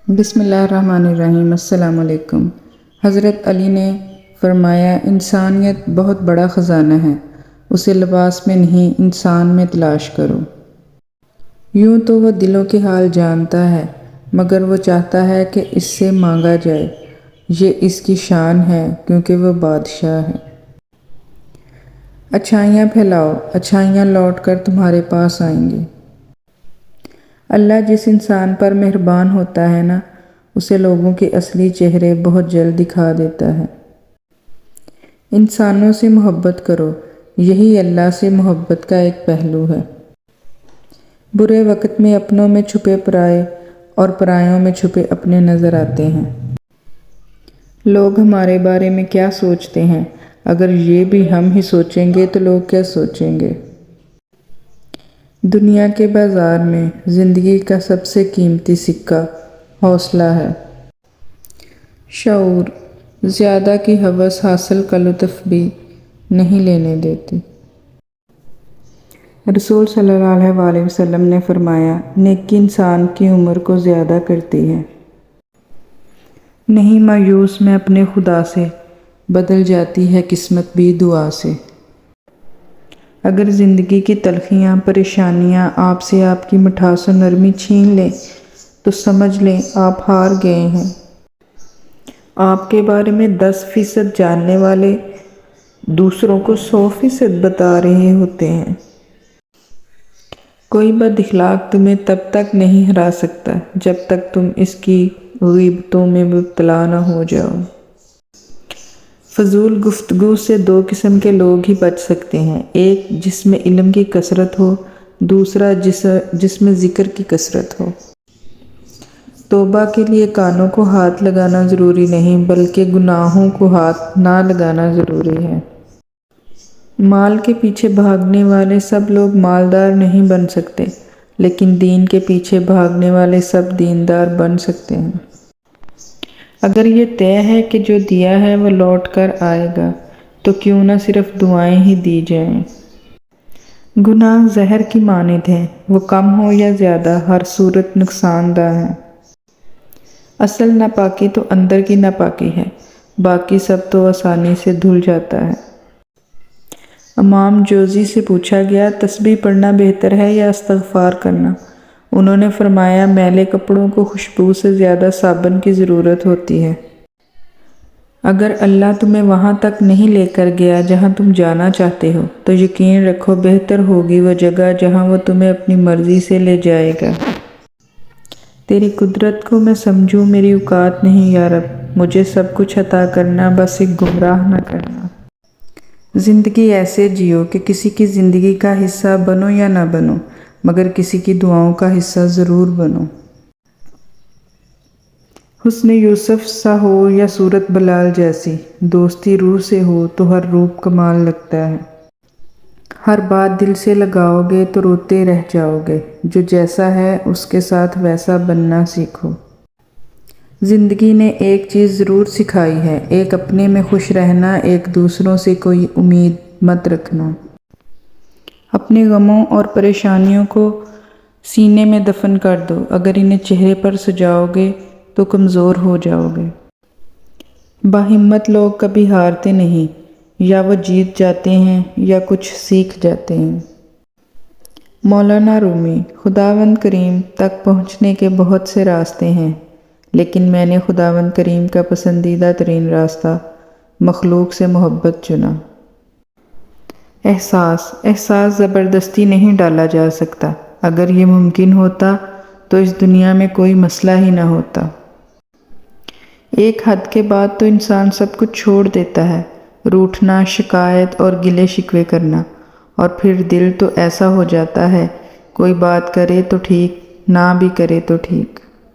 بسم اللہ الرحمن الرحیم۔ السلام علیکم۔ حضرت علی نے فرمایا، انسانیت بہت بڑا خزانہ ہے، اسے لباس میں نہیں انسان میں تلاش کرو۔ یوں تو وہ دلوں کے حال جانتا ہے، مگر وہ چاہتا ہے کہ اس سے مانگا جائے۔ یہ اس کی شان ہے کیونکہ وہ بادشاہ ہے۔ اچھائیاں پھیلاؤ، اچھائیاں لوٹ کر تمہارے پاس آئیں گی۔ اللہ جس انسان پر مہربان ہوتا ہے نا، اسے لوگوں کے اصلی چہرے بہت جلد دکھا دیتا ہے۔ انسانوں سے محبت کرو، یہی اللہ سے محبت کا ایک پہلو ہے۔ برے وقت میں اپنوں میں چھپے پرائے اور پرایوں میں چھپے اپنے نظر آتے ہیں۔ لوگ ہمارے بارے میں کیا سوچتے ہیں؟ اگر یہ بھی ہم ہی سوچیں گے تو لوگ کیا سوچیں گے؟ دنیا کے بازار میں زندگی کا سب سے قیمتی سکہ حوصلہ ہے۔ شعور زیادہ کی ہوس حاصل کا لطف بھی نہیں لینے دیتی۔ رسول صلی اللہ علیہ وسلم نے فرمایا، نیکی انسان کی عمر کو زیادہ کرتی ہے۔ نہیں مایوس میں اپنے خدا سے، بدل جاتی ہے قسمت بھی دعا سے۔ اگر زندگی کی تلخیاں پریشانیاں آپ سے آپ کی مٹھاس و نرمی چھین لیں تو سمجھ لیں آپ ہار گئے ہیں۔ آپ کے بارے میں 10% جاننے والے دوسروں کو 100% بتا رہے ہوتے ہیں۔ کوئی بد اخلاق تمہیں تب تک نہیں ہرا سکتا جب تک تم اس کی غیبتوں میں مبتلا نہ ہو جاؤ۔ فضول گفتگو سے 2 قسم کے لوگ ہی بچ سکتے ہیں، ایک جس میں علم کی کثرت ہو، دوسرا جس میں ذکر کی کثرت ہو۔ توبہ کے لیے کانوں کو ہاتھ لگانا ضروری نہیں، بلکہ گناہوں کو ہاتھ نہ لگانا ضروری ہے۔ مال کے پیچھے بھاگنے والے سب لوگ مالدار نہیں بن سکتے، لیکن دین کے پیچھے بھاگنے والے سب دیندار بن سکتے ہیں۔ اگر یہ طے ہے کہ جو دیا ہے وہ لوٹ کر آئے گا، تو کیوں نہ صرف دعائیں ہی دی جائیں۔ گناہ زہر کی مانند ہیں، وہ کم ہو یا زیادہ ہر صورت نقصان دہ ہیں۔ اصل ناپاکی تو اندر کی ناپاکی ہے، باقی سب تو آسانی سے دھل جاتا ہے۔ امام جوزی سے پوچھا گیا، تسبیح پڑھنا بہتر ہے یا استغفار کرنا؟ انہوں نے فرمایا، میلے کپڑوں کو خوشبو سے زیادہ صابن کی ضرورت ہوتی ہے۔ اگر اللہ تمہیں وہاں تک نہیں لے کر گیا جہاں تم جانا چاہتے ہو، تو یقین رکھو بہتر ہوگی وہ جگہ جہاں وہ تمہیں اپنی مرضی سے لے جائے گا۔ تیری قدرت کو میں سمجھوں میری اوقات نہیں یا رب، مجھے سب کچھ عطا کرنا، بس ایک گمراہ نہ کرنا۔ زندگی ایسے جیو کہ کسی کی زندگی کا حصہ بنو یا نہ بنو، مگر کسی کی دعاؤں کا حصہ ضرور بنو۔ حسن یوسف سا ہو یا صورت بلال جیسی، دوستی روح سے ہو تو ہر روپ کمال لگتا ہے۔ ہر بات دل سے لگاؤ گے تو روتے رہ جاؤ گے، جو جیسا ہے اس کے ساتھ ویسا بننا سیکھو۔ زندگی نے ایک چیز ضرور سکھائی ہے، ایک اپنے میں خوش رہنا، ایک دوسروں سے کوئی امید مت رکھنا۔ اپنے غموں اور پریشانیوں کو سینے میں دفن کر دو، اگر انہیں چہرے پر سجاؤ گے تو کمزور ہو جاؤ گے۔ باہمت لوگ کبھی ہارتے نہیں، یا وہ جیت جاتے ہیں یا کچھ سیکھ جاتے ہیں۔ مولانا رومی، خداوند کریم تک پہنچنے کے بہت سے راستے ہیں، لیکن میں نے خداوند کریم کا پسندیدہ ترین راستہ مخلوق سے محبت چنا۔ احساس زبردستی نہیں ڈالا جا سکتا، اگر یہ ممکن ہوتا تو اس دنیا میں کوئی مسئلہ ہی نہ ہوتا۔ ایک حد کے بعد تو انسان سب کچھ چھوڑ دیتا ہے، روٹھنا، شکایت اور گلے شکوے کرنا، اور پھر دل تو ایسا ہو جاتا ہے، کوئی بات کرے تو ٹھیک، نہ بھی کرے تو ٹھیک۔